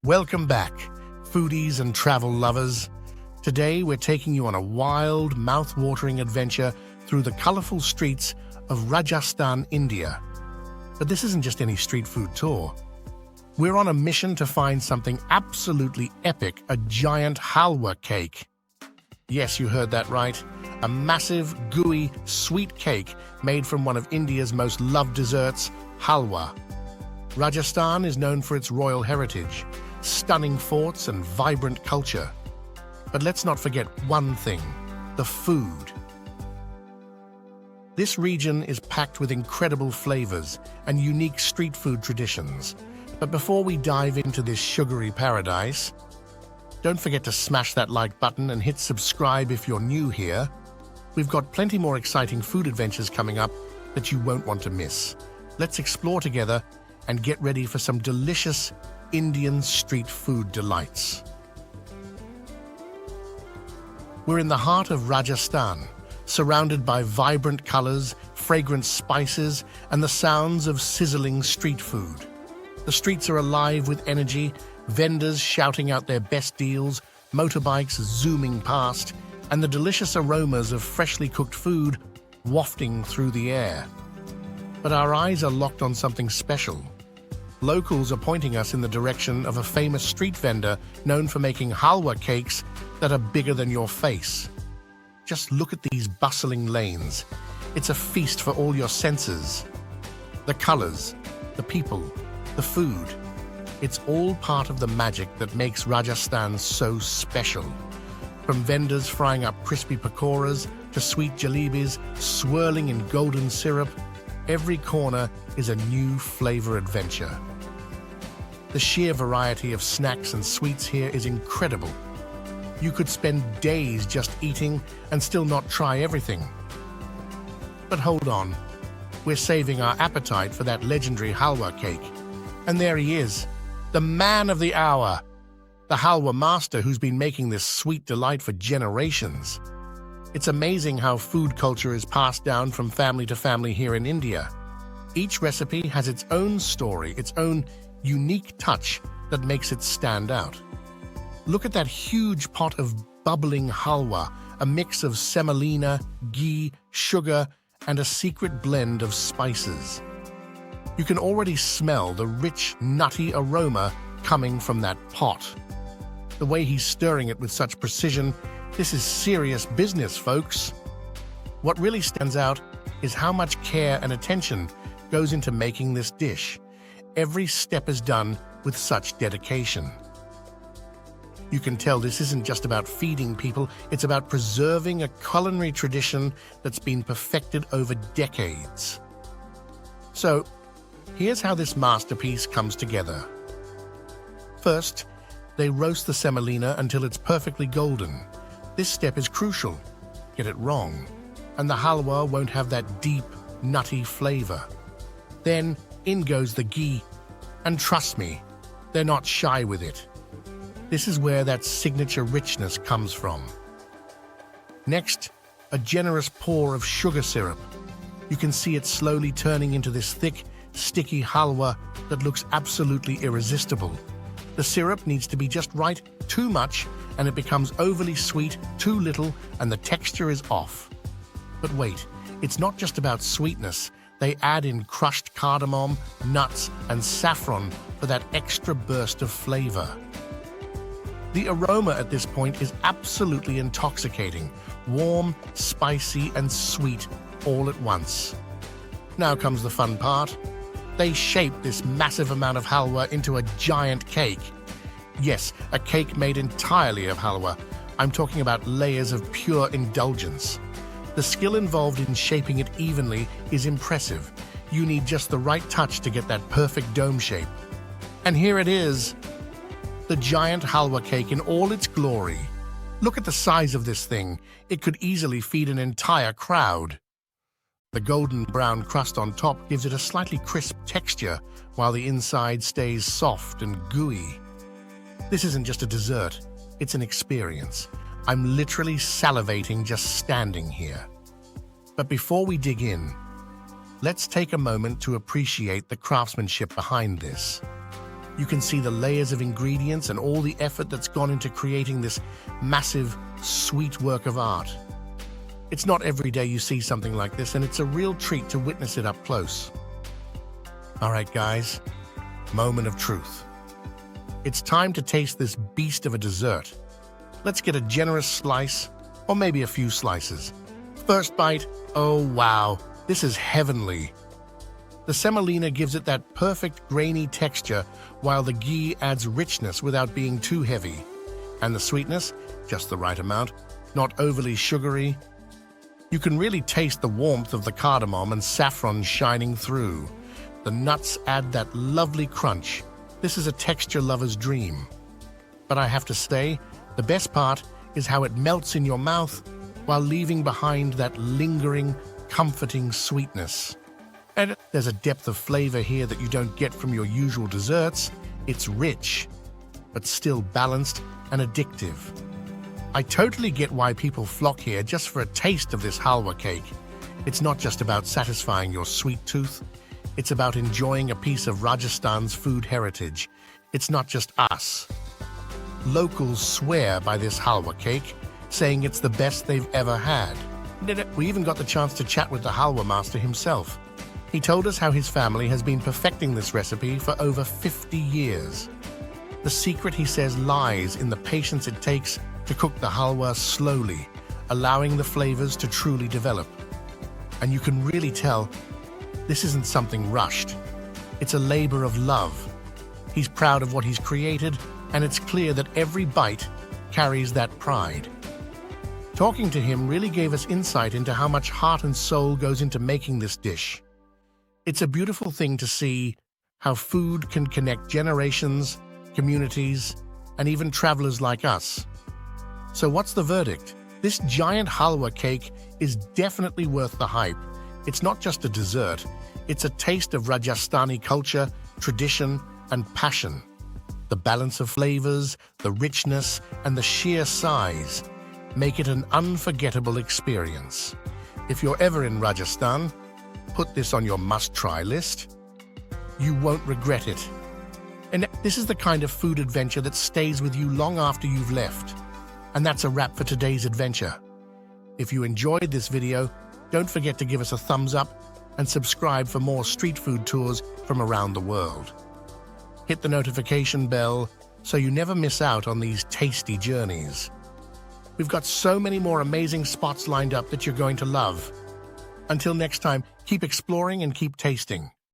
Welcome back, foodies and travel lovers. Today we're taking you on a wild, mouth-watering adventure through the colorful streets of Rajasthan, India. But this isn't just any street food tour. We're on a mission to find something absolutely epic, a giant halwa cake. Yes, you heard that right. A massive, gooey, sweet cake made from one of India's most loved desserts, halwa. Rajasthan is known for its royal heritage, stunning forts and vibrant culture. But let's not forget one thing, the food. This region is packed with incredible flavors and unique street food traditions. But before we dive into this sugary paradise, don't forget to smash that like button and hit subscribe if you're new here. We've got plenty more exciting food adventures coming up that you won't want to miss. Let's explore together and get ready for some delicious Indian street food delights. We're in the heart of Rajasthan, surrounded by vibrant colors, fragrant spices, and the sounds of sizzling street food. The streets are alive with energy, vendors shouting out their best deals, motorbikes zooming past, and the delicious aromas of freshly cooked food wafting through the air. But our eyes are locked on something special. Locals are pointing us in the direction of a famous street vendor known for making halwa cakes that are bigger than your face. Just look at these bustling lanes. It's a feast for all your senses. The colors, the people, the food. It's all part of the magic that makes Rajasthan so special. From vendors frying up crispy pakoras to sweet jalebis swirling in golden syrup, every corner is a new flavor adventure. The sheer variety of snacks and sweets here is incredible. You could spend days just eating and still not try everything. But hold on, we're saving our appetite for that legendary halwa cake. And there he is, the man of the hour, the halwa master who's been making this sweet delight for generations. It's amazing how food culture is passed down from family to family here in India. Each recipe has its own story, its own unique touch that makes it stand out. Look at that huge pot of bubbling halwa, a mix of semolina, ghee, sugar, and a secret blend of spices. You can already smell the rich, nutty aroma coming from that pot. The way he's stirring it with such precision, this is serious business, folks. What really stands out is how much care and attention goes into making this dish. Every step is done with such dedication. You can tell this isn't just about feeding people, it's about preserving a culinary tradition that's been perfected over decades. So, here's how this masterpiece comes together. First, they roast the semolina until it's perfectly golden. This step is crucial. Get it wrong, and the halwa won't have that deep, nutty flavor. Then, in goes the ghee, and trust me, they're not shy with it. This is where that signature richness comes from. Next, a generous pour of sugar syrup. You can see it slowly turning into this thick, sticky halwa that looks absolutely irresistible. The syrup needs to be just right, too much, and it becomes overly sweet, too little, and the texture is off. But wait, it's not just about sweetness. They add in crushed cardamom, nuts, and saffron for that extra burst of flavor. The aroma at this point is absolutely intoxicating, warm, spicy, and sweet all at once. Now comes the fun part. They shape this massive amount of halwa into a giant cake. Yes, a cake made entirely of halwa. I'm talking about layers of pure indulgence. The skill involved in shaping it evenly is impressive. You need just the right touch to get that perfect dome shape. And here it is, the giant halwa cake in all its glory. Look at the size of this thing. It could easily feed an entire crowd. The golden brown crust on top gives it a slightly crisp texture, while the inside stays soft and gooey. This isn't just a dessert, it's an experience. I'm literally salivating just standing here. But before we dig in, let's take a moment to appreciate the craftsmanship behind this. You can see the layers of ingredients and all the effort that's gone into creating this massive, sweet work of art. It's not every day you see something like this, and it's a real treat to witness it up close. All right, guys, moment of truth. It's time to taste this beast of a dessert. Let's get a generous slice, or maybe a few slices. First bite, oh wow, this is heavenly. The semolina gives it that perfect grainy texture, while the ghee adds richness without being too heavy. And the sweetness, just the right amount, not overly sugary. You can really taste the warmth of the cardamom and saffron shining through. The nuts add that lovely crunch. This is a texture lover's dream. But I have to say, the best part is how it melts in your mouth while leaving behind that lingering, comforting sweetness. And there's a depth of flavor here that you don't get from your usual desserts. It's rich, but still balanced and addictive. I totally get why people flock here just for a taste of this halwa cake. It's not just about satisfying your sweet tooth. It's about enjoying a piece of Rajasthan's food heritage. It's not just us. Locals swear by this halwa cake, saying it's the best they've ever had. We even got the chance to chat with the halwa master himself. He told us how his family has been perfecting this recipe for over 50 years. The secret, he says, lies in the patience it takes to cook the halwa slowly, allowing the flavors to truly develop. And you can really tell this isn't something rushed. It's a labor of love. He's proud of what he's created, and it's clear that every bite carries that pride. Talking to him really gave us insight into how much heart and soul goes into making this dish. It's a beautiful thing to see how food can connect generations, communities, and even travelers like us. So what's the verdict? This giant halwa cake is definitely worth the hype. It's not just a dessert, it's a taste of Rajasthani culture, tradition, and passion. The balance of flavors, the richness, and the sheer size make it an unforgettable experience. If you're ever in Rajasthan, put this on your must-try list. You won't regret it. And this is the kind of food adventure that stays with you long after you've left. And that's a wrap for today's adventure. If you enjoyed this video, don't forget to give us a thumbs up and subscribe for more street food tours from around the world. Hit the notification bell so you never miss out on these tasty journeys. We've got so many more amazing spots lined up that you're going to love. Until next time, keep exploring and keep tasting.